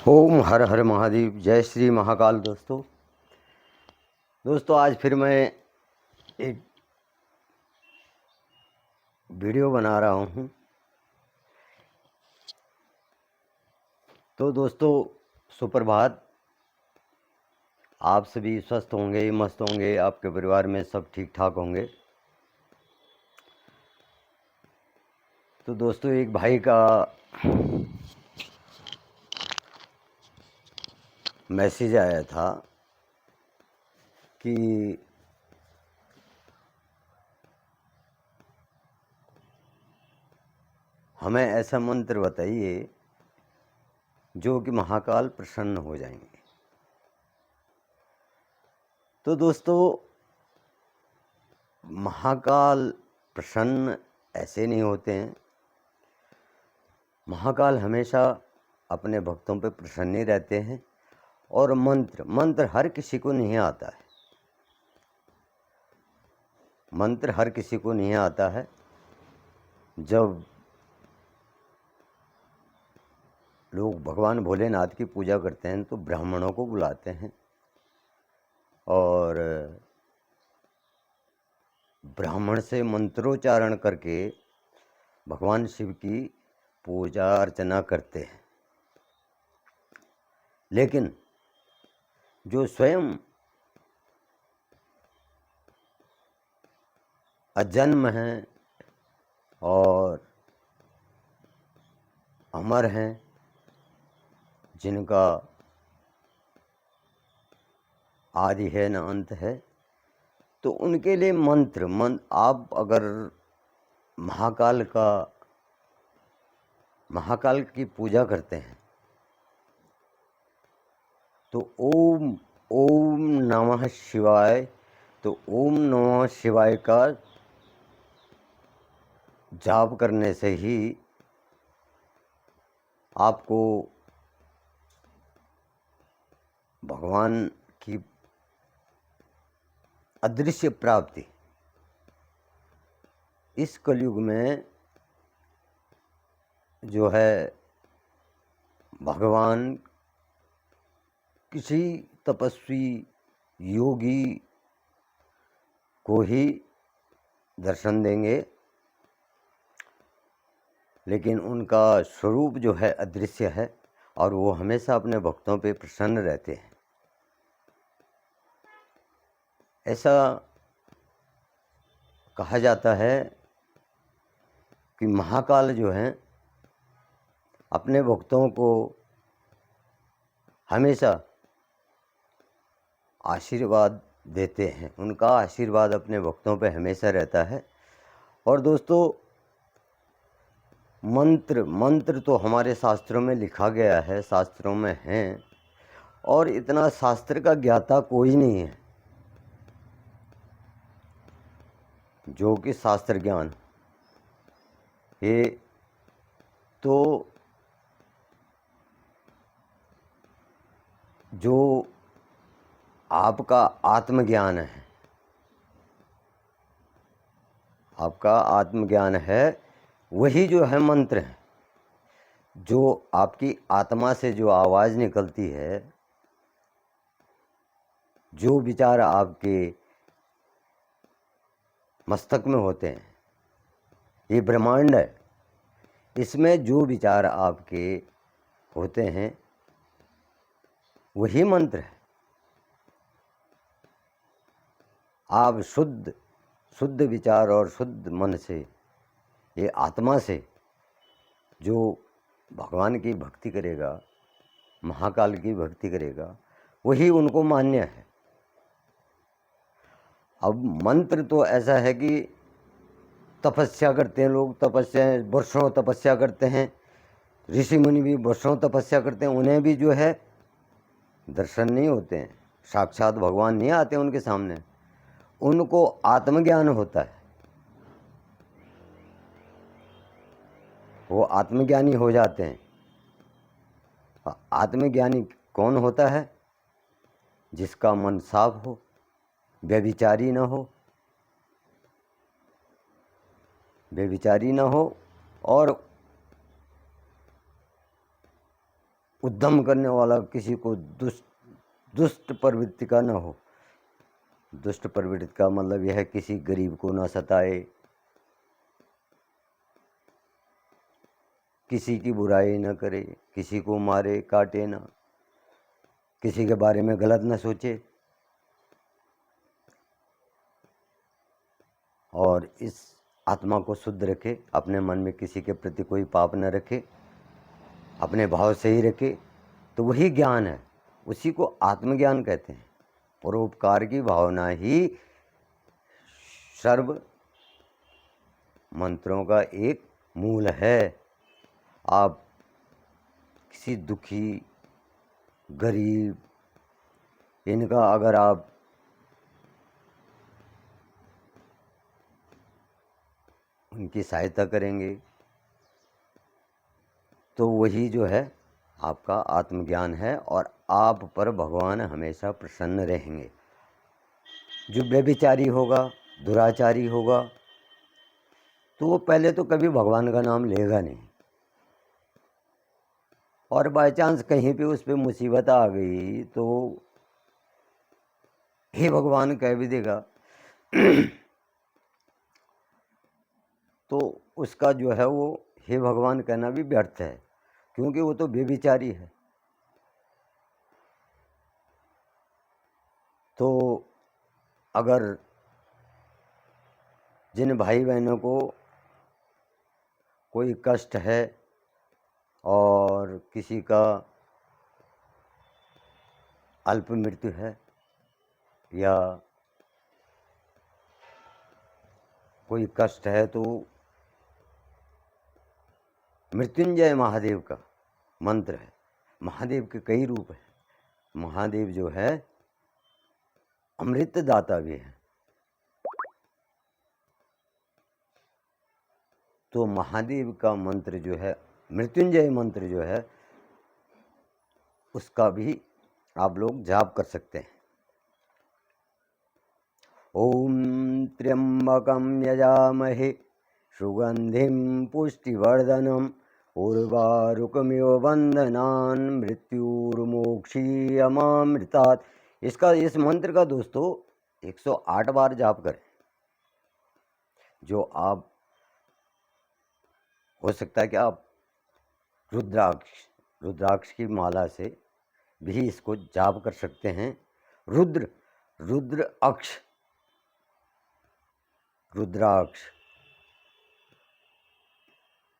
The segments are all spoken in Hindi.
ओम हर हर महादेव। जय श्री महाकाल। दोस्तों आज फिर मैं एक वीडियो बना रहा हूँ। तो दोस्तों सुप्रभात। आप सभी स्वस्थ होंगे, मस्त होंगे, आपके परिवार में सब ठीक ठाक होंगे। तो दोस्तों एक भाई का मैसेज आया था कि हमें ऐसा मंत्र बताइए जो कि महाकाल प्रसन्न हो जाएंगे। तो दोस्तों महाकाल प्रसन्न ऐसे नहीं होते हैं। महाकाल हमेशा अपने भक्तों पे प्रसन्न ही रहते हैं। और मंत्र हर किसी को नहीं आता है। मंत्र हर किसी को नहीं आता है। जब लोग भगवान भोलेनाथ की पूजा करते हैं तो ब्राह्मणों को बुलाते हैं और ब्राह्मण से मंत्रोच्चारण करके भगवान शिव की पूजा अर्चना करते हैं। लेकिन जो स्वयं अजन्म हैं और अमर हैं, जिनका आदि है न अंत है, तो उनके लिए मंत्र आप अगर महाकाल की पूजा करते हैं तो ओम ओम नमः शिवाय, तो ओम नमः शिवाय का जाप करने से ही आपको भगवान की अदृश्य प्राप्ति इस कलयुग में जो है भगवान किसी तपस्वी योगी को ही दर्शन देंगे। लेकिन उनका स्वरूप जो है अदृश्य है और वो हमेशा अपने भक्तों पे प्रसन्न रहते हैं। ऐसा कहा जाता है कि महाकाल जो हैं अपने भक्तों को हमेशा आशीर्वाद देते हैं। उनका आशीर्वाद अपने भक्तों पे हमेशा रहता है। और दोस्तों मंत्र तो हमारे शास्त्रों में लिखा गया है, शास्त्रों में हैं, और इतना शास्त्र का ज्ञाता कोई नहीं है जो कि शास्त्र ज्ञान ये तो जो आपका आत्मज्ञान है, आपका आत्मज्ञान है, वही जो है मंत्र है। जो आपकी आत्मा से जो आवाज़ निकलती है, जो विचार आपके मस्तक में होते हैं, ये ब्रह्मांड है, इसमें जो विचार आपके होते हैं वही मंत्र है। आप शुद्ध विचार और शुद्ध मन से, ये आत्मा से जो भगवान की भक्ति करेगा, महाकाल की भक्ति करेगा, वही उनको मान्य है। अब मंत्र तो ऐसा है कि तपस्या करते हैं लोग, वर्षों तपस्या करते हैं, ऋषि मुनि भी वर्षों तपस्या करते हैं, उन्हें भी जो है दर्शन नहीं होते हैं, साक्षात भगवान नहीं आते उनके सामने, उनको आत्मज्ञान होता है। वो आत्मज्ञानी हो जाते हैं। आत्मज्ञानी कौन होता है? जिसका मन साफ हो, व्यभिचारी न हो, और उद्यम करने वाला किसी को दुष्ट प्रवृत्ति का न हो। दुष्ट प्रवृत्ति का मतलब यह है किसी गरीब को ना सताए, किसी की बुराई न करे, किसी को मारे काटे ना, किसी के बारे में गलत न सोचे, और इस आत्मा को शुद्ध रखे, अपने मन में किसी के प्रति कोई पाप न रखे, अपने भाव से ही रखे, तो वही ज्ञान है, उसी को आत्मज्ञान कहते हैं। परोपकार की भावना ही सर्व मंत्रों का एक मूल है। आप किसी दुखी, गरीब, इनका अगर आप उनकी सहायता करेंगे तो वही जो है आपका आत्मज्ञान है, और आप पर भगवान हमेशा प्रसन्न रहेंगे। जो व्यभिचारी होगा, दुराचारी होगा, तो वो पहले तो कभी भगवान का नाम लेगा नहीं, और बाय चांस कहीं पे उस पर मुसीबत आ गई तो हे भगवान कह भी देगा तो उसका जो है वो हे भगवान कहना भी व्यर्थ है, क्योंकि वो तो व्यभिचारी है। तो अगर जिन भाई बहनों को कोई कष्ट है और किसी का अल्प मृत्यु है या कोई कष्ट है, तो मृत्युंजय महादेव का मंत्र है। महादेव के कई रूप हैं। महादेव जो है अमृत दाता भी है। तो महादेव का मंत्र जो है, मृत्युंजय मंत्र जो है, उसका भी आप लोग जाप कर सकते हैं। ओम त्र्यंबकं यजामहे सुगंधिं पुष्टिवर्धनम् उर्वारुकमिव बंधनान् मृत्युर्मोक्षीयमामृतात्। इस मंत्र का दोस्तों 108 बार जाप करें। जो आप हो सकता है कि आप रुद्राक्ष की माला से भी इसको जाप कर सकते हैं। रुद्राक्ष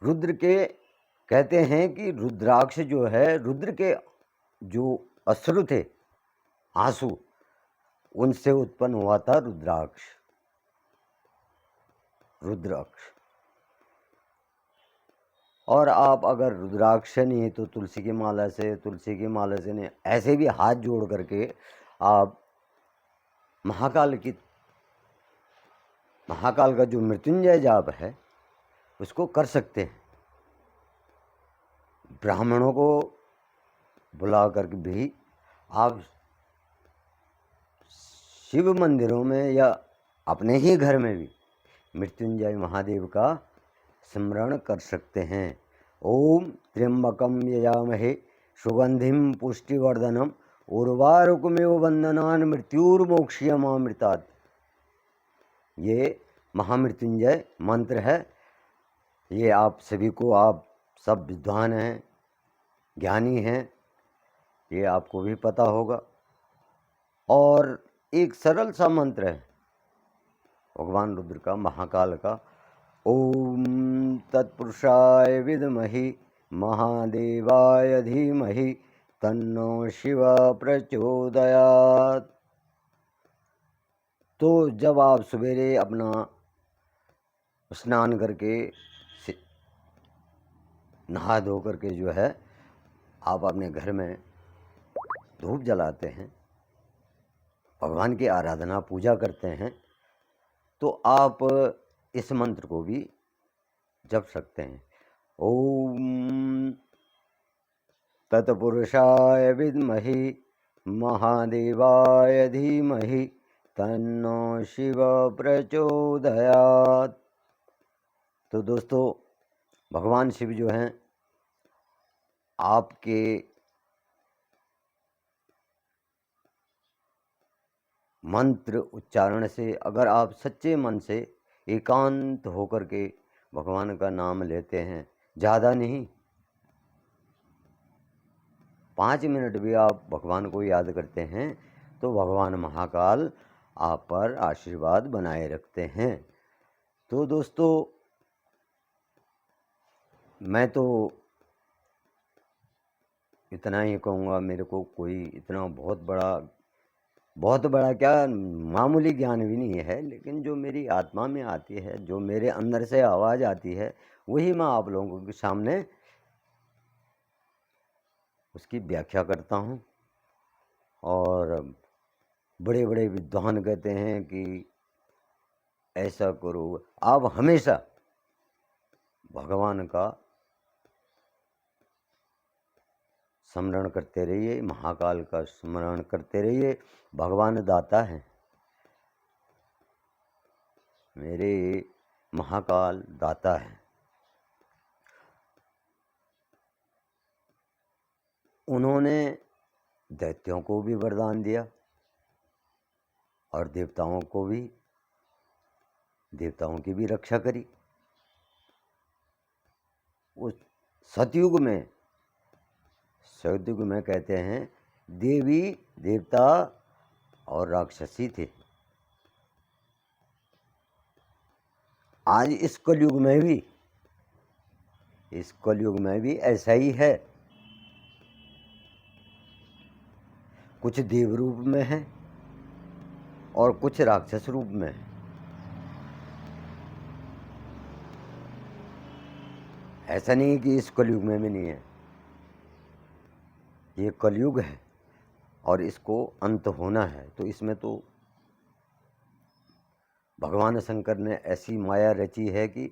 रुद्र के कहते हैं कि रुद्राक्ष जो है, रुद्र के जो अश्रु थे, आंसू, उनसे उत्पन्न हुआ था रुद्राक्ष। और आप अगर रुद्राक्ष नहीं तो तुलसी की माला से नहीं, ऐसे भी हाथ जोड़ करके आप महाकाल का जो मृत्युंजय जाप है उसको कर सकते हैं। ब्राह्मणों को बुला करके भी आप शिव मंदिरों में या अपने ही घर में भी मृत्युंजय महादेव का स्मरण कर सकते हैं। ओम त्र्यंबकं यजामहे सुगंधिं पुष्टिवर्धनम् उर्वारुकमिव बंधनान् मृत्युर्मोक्षीयमामृतात्। ये महामृत्युंजय मंत्र है। ये आप सभी को, आप सब विद्वान हैं, ज्ञानी हैं, ये आपको भी पता होगा। और एक सरल सा मंत्र है भगवान रुद्र का, महाकाल का। ओम तत्पुरुषाय विद्महि महादेवाय धीमहि तन्नो शिव प्रचोदयात्। तो जब आप सवेरे अपना स्नान करके नहा धो करके जो है आप अपने घर में धूप जलाते हैं, भगवान की आराधना पूजा करते हैं, तो आप इस मंत्र को भी जप सकते हैं। ओम तत्पुरुषाय विद्महि महादेवाय धीमहि तन्नो शिव प्रचोदयात्। तो दोस्तों, भगवान शिव जो हैं आपके मंत्र उच्चारण से अगर आप सच्चे मन से एकांत होकर के भगवान का नाम लेते हैं, ज़्यादा नहीं, 5 मिनट भी आप भगवान को याद करते हैं तो भगवान महाकाल आप पर आशीर्वाद बनाए रखते हैं। तो दोस्तों, मैं तो इतना ही कहूँगा, मेरे को कोई इतना बहुत बड़ा क्या, मामूली ज्ञान भी नहीं है, लेकिन जो मेरी आत्मा में आती है, जो मेरे अंदर से आवाज़ आती है, वही मैं आप लोगों के सामने उसकी व्याख्या करता हूँ। और बड़े बड़े विद्वान कहते हैं कि ऐसा करो, आप हमेशा भगवान का स्मरण करते रहिए, महाकाल का स्मरण करते रहिए। भगवान दाता है, मेरे महाकाल दाता है। उन्होंने दैत्यों को भी वरदान दिया और देवताओं की भी रक्षा करी। उस सतयुग में कहते हैं देवी देवता और राक्षसी थे। आज इस कलयुग में भी ऐसा ही है। कुछ देव रूप में है और कुछ राक्षस रूप में है। ऐसा नहीं है कि इस कलयुग में भी नहीं है, ये कलयुग है और इसको अंत होना है। तो इसमें तो भगवान शंकर ने ऐसी माया रची है कि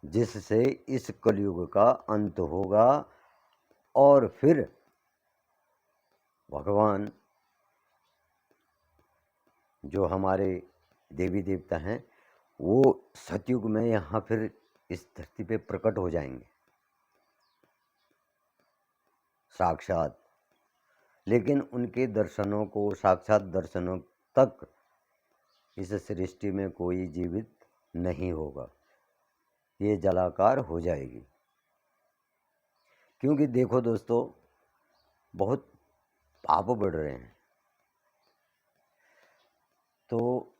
जिससे इस कलयुग का अंत होगा और फिर भगवान जो हमारे देवी देवता हैं वो सतयुग में यहाँ फिर इस धरती पे प्रकट हो जाएंगे साक्षात। लेकिन उनके दर्शनों को, साक्षात दर्शनों तक इस सृष्टि में कोई जीवित नहीं होगा, ये जलाकार हो जाएगी। क्योंकि देखो दोस्तों, बहुत पाप बढ़ रहे हैं, तो